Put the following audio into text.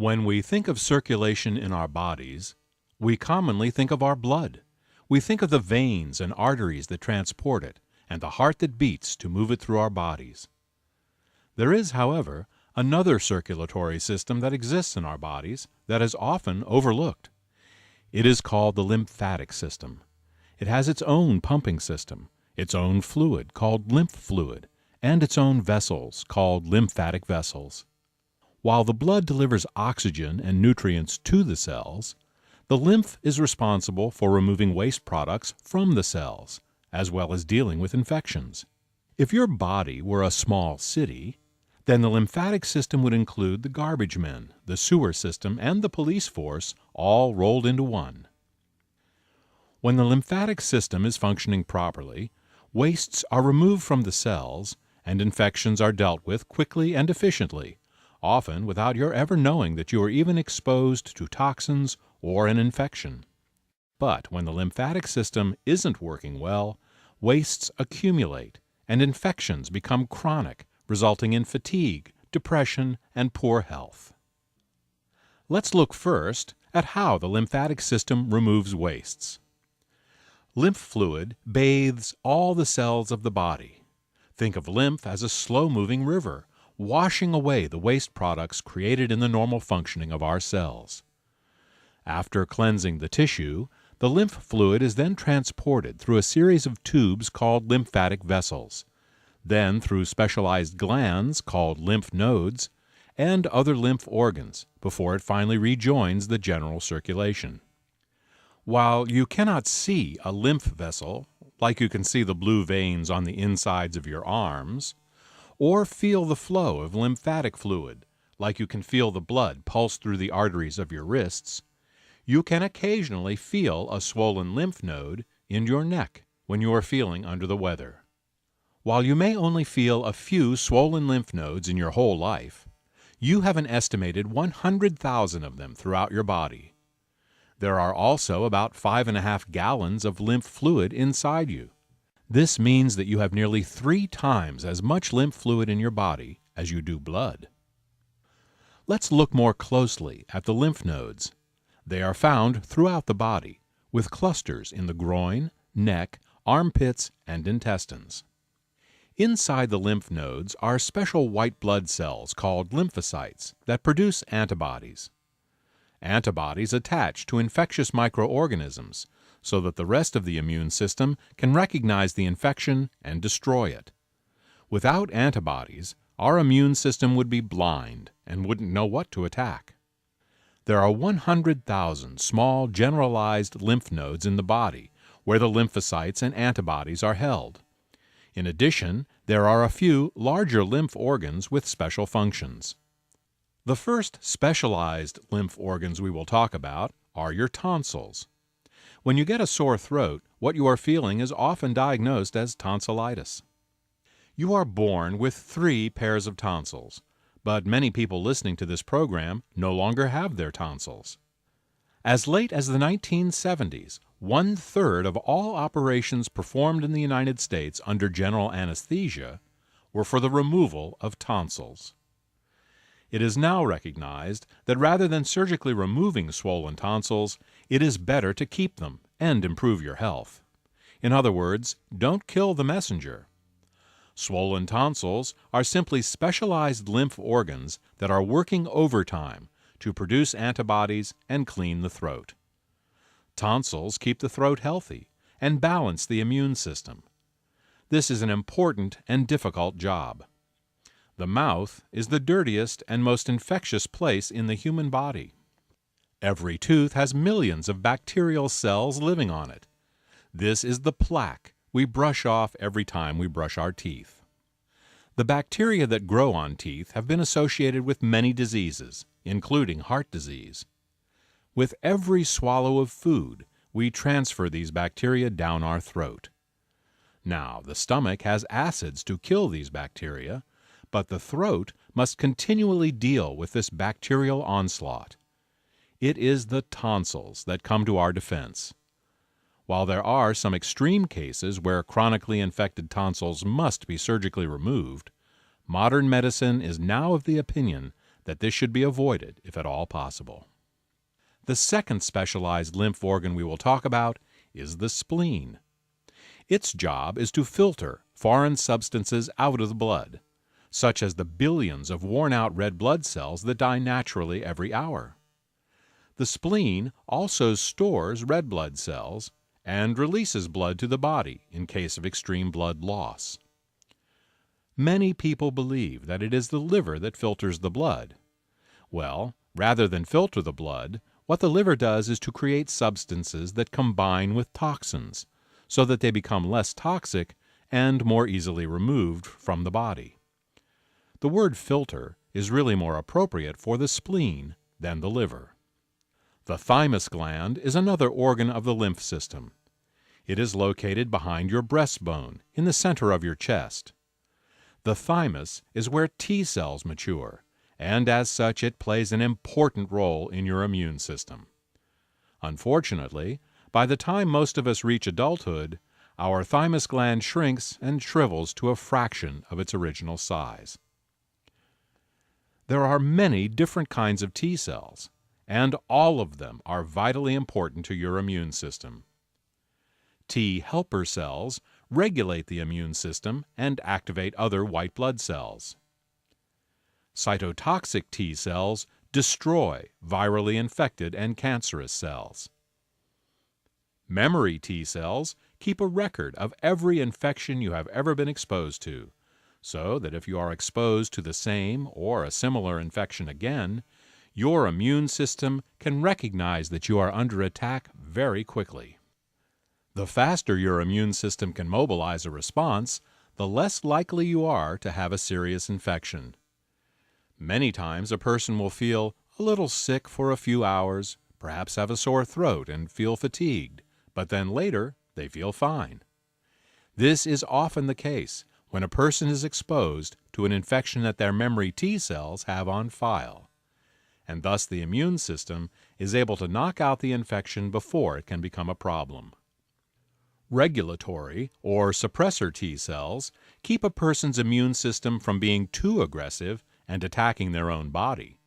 When we think of circulation in our bodies, we commonly think of our blood. We think of the veins and arteries that transport it, and the heart that beats to move it through our bodies. There is, however, another circulatory system that exists in our bodies that is often overlooked. It is called the lymphatic system. It has its own pumping system, its own fluid called lymph fluid, and its own vessels called lymphatic vessels. While the blood delivers oxygen and nutrients to the cells, the lymph is responsible for removing waste products from the cells, as well as dealing with infections. If your body were a small city, then the lymphatic system would include the garbage men, the sewer system, and the police force all rolled into one. When the lymphatic system is functioning properly, wastes are removed from the cells and infections are dealt with quickly and efficiently, often without your ever knowing that you are even exposed to toxins or an infection. But when the lymphatic system isn't working well, wastes accumulate and infections become chronic, resulting in fatigue, depression, and poor health. Let's look first at how the lymphatic system removes wastes. Lymph fluid bathes all the cells of the body. Think of lymph as a slow-moving river, washing away the waste products created in the normal functioning of our cells. After cleansing the tissue, the lymph fluid is then transported through a series of tubes called lymphatic vessels, then through specialized glands called lymph nodes, and other lymph organs before it finally rejoins the general circulation. While you cannot see a lymph vessel, like you can see the blue veins on the insides of your arms, or feel the flow of lymphatic fluid, like you can feel the blood pulse through the arteries of your wrists, you can occasionally feel a swollen lymph node in your neck when you are feeling under the weather. While you may only feel a few swollen lymph nodes in your whole life, you have an estimated 100,000 of them throughout your body. There are also about 5.5 gallons of lymph fluid inside you. This means that you have nearly 3 times as much lymph fluid in your body as you do blood. Let's look more closely at the lymph nodes. They are found throughout the body, with clusters in the groin, neck, armpits, and intestines. Inside the lymph nodes are special white blood cells called lymphocytes that produce antibodies. Antibodies attach to infectious microorganisms so that the rest of the immune system can recognize the infection and destroy it. Without antibodies, our immune system would be blind and wouldn't know what to attack. There are 100,000 small generalized lymph nodes in the body where the lymphocytes and antibodies are held. In addition, there are a few larger lymph organs with special functions. The first specialized lymph organs we will talk about are your tonsils. When you get a sore throat, what you are feeling is often diagnosed as tonsillitis. You are born with 3 pairs of tonsils, but many people listening to this program no longer have their tonsils. As late as the 1970s, 1/3 of all operations performed in the United States under general anesthesia were for the removal of tonsils. It is now recognized that rather than surgically removing swollen tonsils, it is better to keep them and improve your health. In other words, don't kill the messenger. Swollen tonsils are simply specialized lymph organs that are working overtime to produce antibodies and clean the throat. Tonsils keep the throat healthy and balance the immune system. This is an important and difficult job. The mouth is the dirtiest and most infectious place in the human body. Every tooth has millions of bacterial cells living on it. This is the plaque we brush off every time we brush our teeth. The bacteria that grow on teeth have been associated with many diseases, including heart disease. With every swallow of food, we transfer these bacteria down our throat. Now, the stomach has acids to kill these bacteria, but the throat must continually deal with this bacterial onslaught. It is the tonsils that come to our defense. While there are some extreme cases where chronically infected tonsils must be surgically removed, modern medicine is now of the opinion that this should be avoided if at all possible. The second specialized lymph organ we will talk about is the spleen. Its job is to filter foreign substances out of the blood, such as the billions of worn-out red blood cells that die naturally every hour. The spleen also stores red blood cells and releases blood to the body in case of extreme blood loss. Many people believe that it is the liver that filters the blood. Well, rather than filter the blood, what the liver does is to create substances that combine with toxins, so that they become less toxic and more easily removed from the body. The word filter is really more appropriate for the spleen than the liver. The thymus gland is another organ of the lymph system. It is located behind your breastbone, in the center of your chest. The thymus is where T cells mature, and as such it plays an important role in your immune system. Unfortunately, by the time most of us reach adulthood, our thymus gland shrinks and shrivels to a fraction of its original size. There are many different kinds of T cells, and all of them are vitally important to your immune system. T helper cells regulate the immune system and activate other white blood cells. Cytotoxic T cells destroy virally infected and cancerous cells. Memory T cells keep a record of every infection you have ever been exposed to, so that if you are exposed to the same or a similar infection again, your immune system can recognize that you are under attack very quickly. The faster your immune system can mobilize a response, the less likely you are to have a serious infection. Many times a person will feel a little sick for a few hours, perhaps have a sore throat and feel fatigued, but then later they feel fine. This is often the case when a person is exposed to an infection that their memory T cells have on file, and thus the immune system is able to knock out the infection before it can become a problem. Regulatory or suppressor T cells keep a person's immune system from being too aggressive and attacking their own body.